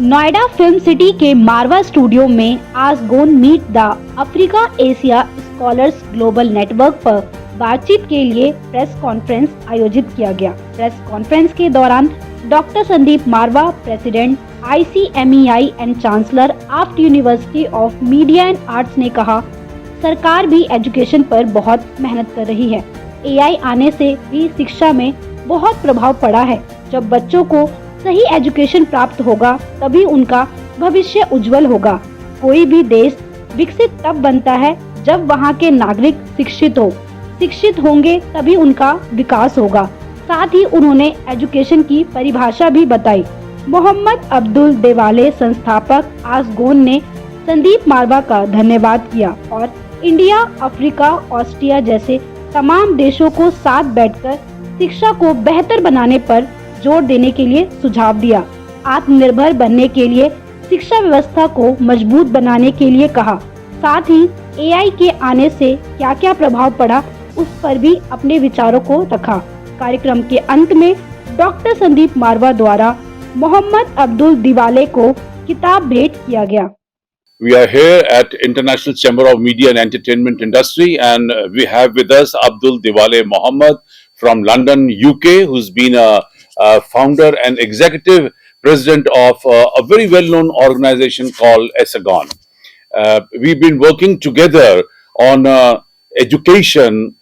Noida film city के Marwah studio में आसगोन meet the Africa Asia scholars global network पर बातचीत के लिए प्रेस कॉन्फ्रेंस आयोजित किया गया। प्रेस कॉन्फ्रेंस के दौरान doctor Sandeep Marwah, president ICMEI and chancellor AAFT university of media and arts ने कहा, सरकार भी एजुकेशन पर बहुत मेहनत कर रही है। AI आने से भी शिक्षा में बहुत प्रभाव पड़ा है। जब बच्चों को सही एजुकेशन प्राप्त होगा तभी उनका भविष्य उज्जवल होगा। कोई भी देश विकसित तब बनता है जब वहाँ के नागरिक शिक्षित होंगे तभी उनका विकास होगा। साथ ही उन्होंने एजुकेशन की परिभाषा भी बताई। मोहम्मद अब्दुल दिवाले संस्थापक आसगोन ने संदीप मारवा का धन्यवाद किया और इंडिया, अफ्रीका, ऑस्ट्रिया जैसे तमाम देशों को साथ बैठकर शिक्षा को बेहतर बनाने पर जोर देने के लिए सुझाव दिया। आत्मनिर्भर बनने के लिए शिक्षा व्यवस्था को मजबूत बनाने के लिए कहा। साथ ही AI के आने से क्या क्या प्रभाव पड़ा उस पर भी अपने विचारों को रखा। कार्यक्रम के अंत में डॉक्टर संदीप मारवा द्वारा मोहम्मद अब्दुल दिवाले को किताब भेंट किया गया। We are here at International Chamber of Media and Entertainment Industry, and we have with us Abdul Diwale Mohammed from London, UK, who's been a founder and executive president of a very well-known organization called Aasgon. We've been working together on education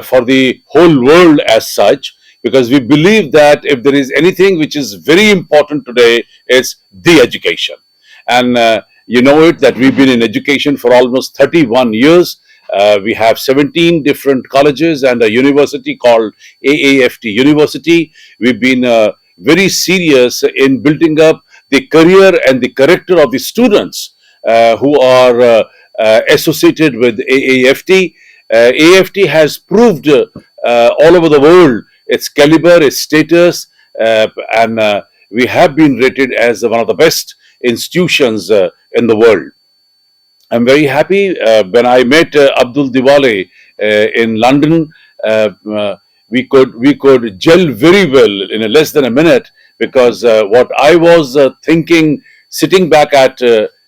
for the whole world as such, because we believe that if there is anything which is very important today, it's the education. And you know it that we've been in education for almost 31 years. We have 17 different colleges and a university called AAFT University. We've been very serious in building up the career and the character of the students who are associated with AAFT. AAFT has proved all over the world its caliber, its status, and we have been rated as one of the best institutions in the world. I'm very happy when I met Abdul Diwale in London. We could gel very well in less than a minute, because what I was thinking sitting back at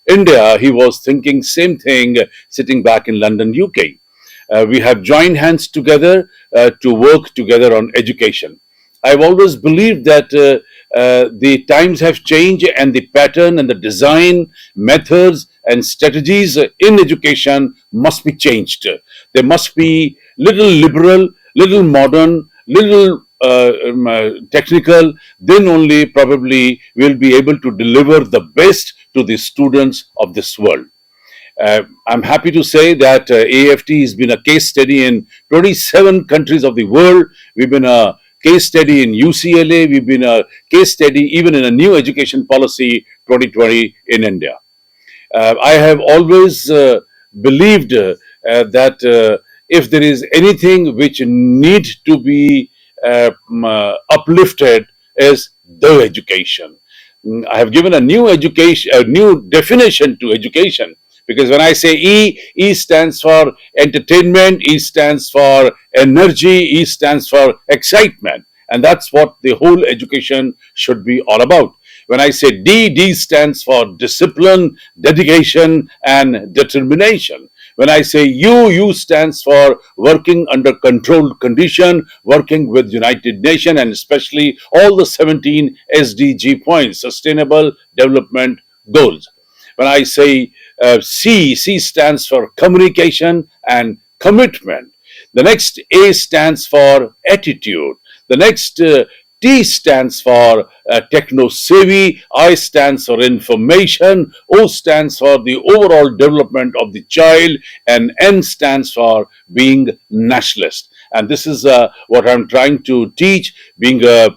India, he was thinking same thing sitting back in London, UK. We have joined hands together to work together on education. I've always believed that the times have changed and the pattern and the design, methods and strategies in education must be changed. They must be little liberal, little modern, little technical. Then only probably we'll be able to deliver the best to the students of this world. I'm happy to say that AFT has been a case study in 27 countries of the world. We've been a case study in UCLA. We've been a case study even in a new education policy 2020 in India. I have always believed that if there is anything which need to be uplifted is the education. I have given a new definition to education. Because when I say E stands for entertainment, E stands for energy, E stands for excitement. And that's what the whole education should be all about. When I say D stands for discipline, dedication, and determination. When I say U stands for working under controlled condition, working with United Nations, and especially all the 17 SDG points, Sustainable Development Goals. When I say C stands for communication and commitment. The next A stands for attitude. The next T stands for techno-savvy. I stands for information. O stands for the overall development of the child. And N stands for being nationalist. And this is what I'm trying to teach, being a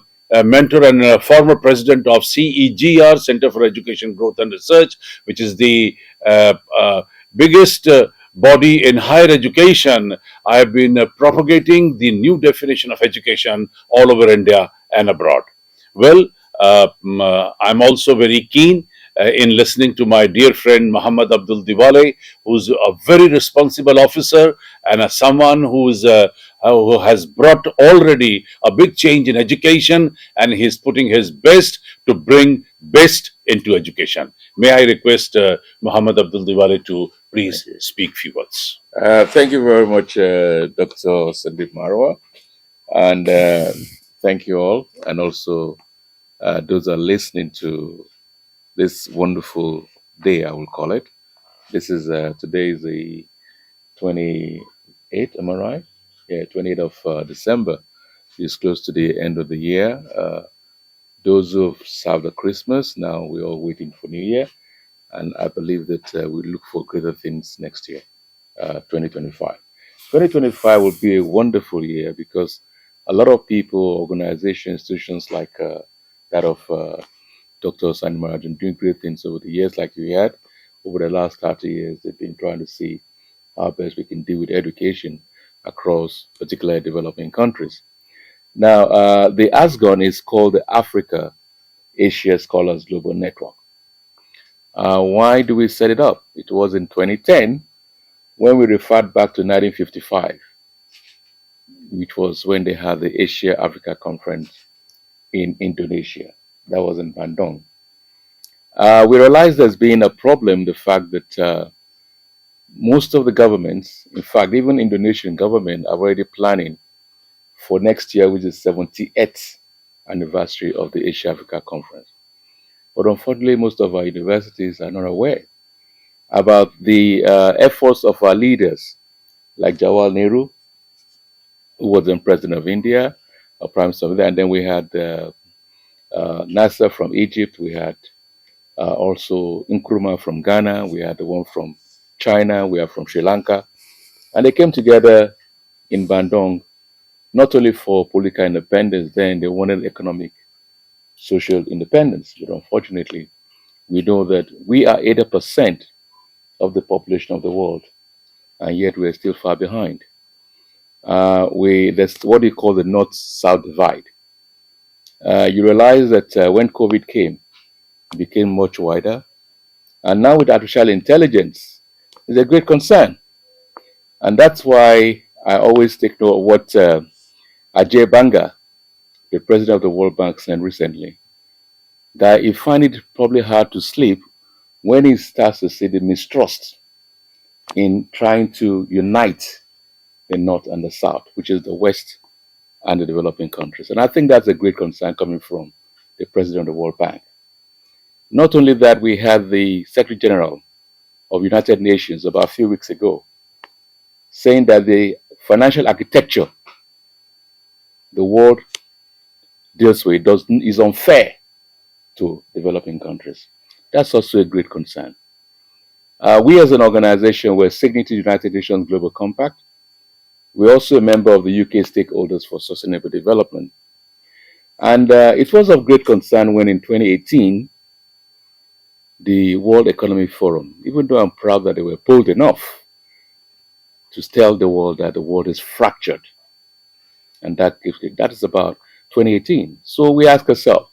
mentor and a former president of CEGR, Center for Education Growth and Research, which is the biggest body in higher education. I have been propagating the new definition of education all over India and abroad. Well, I'm also very keen in listening to my dear friend Muhammad Abdul Diwale, who's a very responsible officer and someone who has brought already a big change in education, and he's putting his best to bring best into education. May I request Muhammad Abdul Diwali to please speak few words. Thank you very much, Dr. Sandeep Marwa, and thank you all, and also those who are listening to this wonderful day, I will call it. This is today is the 28th, am I right? Yeah, 28th of December. It's close to the end of the year. Those who've served the Christmas, now we're all waiting for New Year, and I believe that we look for greater things next year, 2025. 2025 will be a wonderful year because a lot of people, organizations, institutions like that of Dr. Sani Marajan doing great things over the years, like we had over the last 30 years. They've been trying to see how best we can deal with education across particularly developing countries. Now, the Aasgon is called the Africa Asia Scholars Global Network. Why do we set it up? It was in 2010 when we referred back to 1955, which was when they had the Asia Africa Conference in Indonesia. That was in Bandung. We realized there's been a problem, the fact that most of the governments, in fact, even Indonesian government, are already planning for next year, which is 78th anniversary of the Asia Africa Conference. But unfortunately, most of our universities are not aware about the efforts of our leaders, like Jawahar Nehru, who was then president of India, Prime Minister of India, and then we had Nasser from Egypt, we had also Nkrumah from Ghana, we had the one from China, we are from Sri Lanka, and they came together in Bandung not only for political independence, then they wanted economic, social independence. But unfortunately, we know that we are 80% of the population of the world, and yet we are still far behind. That's what we call the North-South divide. You realize that when COVID came, it became much wider, and now with artificial intelligence, it's a great concern, and that's why I always take note of what Ajay Banga, the president of the World Bank, said recently, that he find it probably hard to sleep when he starts to see the mistrust in trying to unite the North and the South, which is the West and the developing countries. And I think that's a great concern coming from the president of the World Bank. Not only that, we had the Secretary General of United Nations about a few weeks ago saying that the financial architecture the world deals with is unfair to developing countries. That's also a great concern. We as an organization were signatory to the United Nations Global Compact. We're also a member of the UK Stakeholders for Sustainable Development. And it was of great concern when in 2018, the World Economic Forum, even though I'm proud that they were bold enough to tell the world that the world is fractured. And that is about 2018. So we ask ourselves,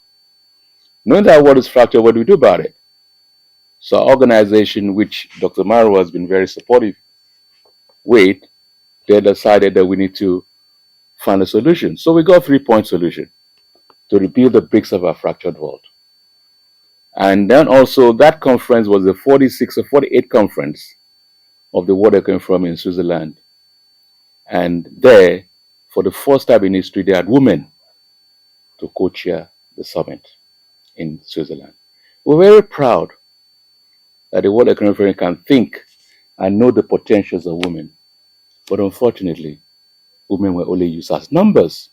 knowing that our world is fractured, what do we do about it? So our organization, which Dr. Maru has been very supportive with, they decided that we need to find a solution. So we got a 3-point solution to rebuild the bricks of our fractured world. And then also that conference was the 46th or 48th conference of the World Economic Forum in Switzerland. And there, for the first time in history, they had women to co-chair the summit in Switzerland. We're very proud that the World Economic Forum can think and know the potentials of women. But unfortunately, women were only used as numbers.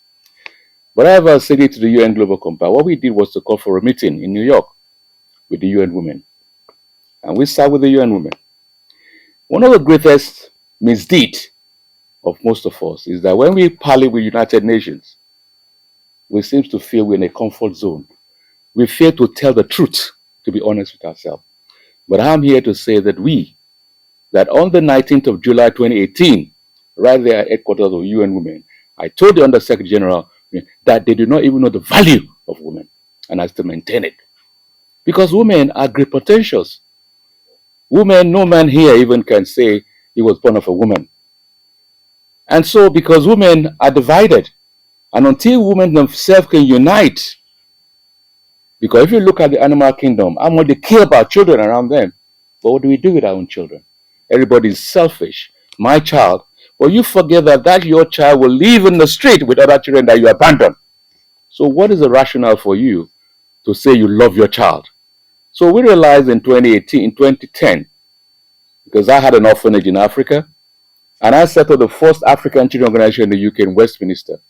But I have said it to the UN Global Compact. What we did was to call for a meeting in New York with the UN women. And we sat with the UN women. One of the greatest misdeeds of most of us is that when we parley with United Nations, we seem to feel we're in a comfort zone. We fear to tell the truth, to be honest with ourselves. But I'm here to say that on the 19th of July 2018, right there at headquarters of UN Women, I told the Under Secretary General that they do not even know the value of women, and I still maintain it. Because women are great potentials. Women, no man here even can say he was born of a woman. And so, because women are divided, and until women themselves can unite, Because if you look at the animal kingdom, how much they care about children around them. But what do we do with our own children? Everybody is selfish. My child. But you forget that your child will live in the street with other children that you abandon. So what is the rationale for you to say you love your child? So we realized in 2018, in 2010, because I had an orphanage in Africa, and I set up the first African children organization in the UK in Westminster.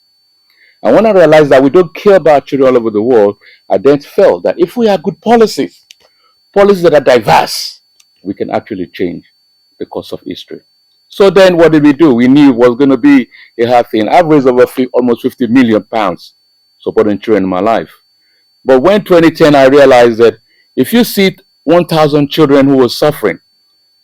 And when I realized that we don't care about children all over the world, I then felt that if we have good policies, policies that are diverse, we can actually change the course of history. So then what did we do? We knew it was going to be a hard thing. I've raised over almost £50 million supporting children in my life. But when 2010, I realized that if you see 1,000 children who were suffering,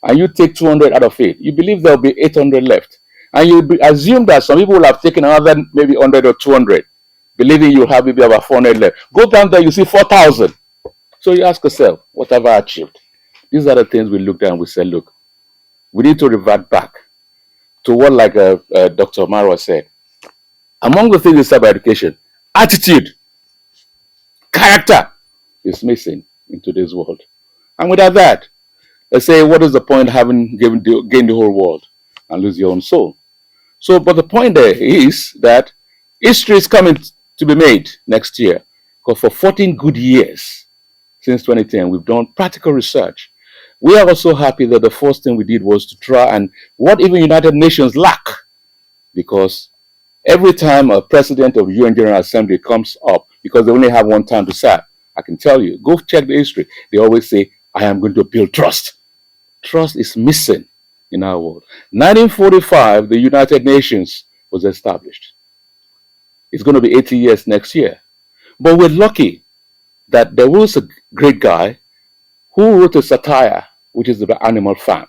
and you take 200 out of it, you believe there will be 800 left. And you assume that some people will have taken another maybe 100 or 200, believing you have maybe about 400 left. Go down there, you see 4,000. So you ask yourself, what have I achieved? These are the things we looked at and we said, look, we need to revert back to what, like Dr. Marwa said. Among the things we said about education, attitude, character is missing in today's world. And without that, let's say, what is the point of having gained the whole world and lose your own soul? So, but the point there is that history is coming to be made next year. Because for 14 good years since 2010, we've done practical research. We are also happy that the first thing we did was to try and what even United Nations lack. Because every time a president of the UN General Assembly comes up, because they only have one time to serve, I can tell you, go check the history. They always say, I am going to build trust. Trust is missing in our world. 1945, the United Nations was established. It's going to be 80 years next year. But we're lucky that there was a great guy who wrote a satire, which is about Animal Farm.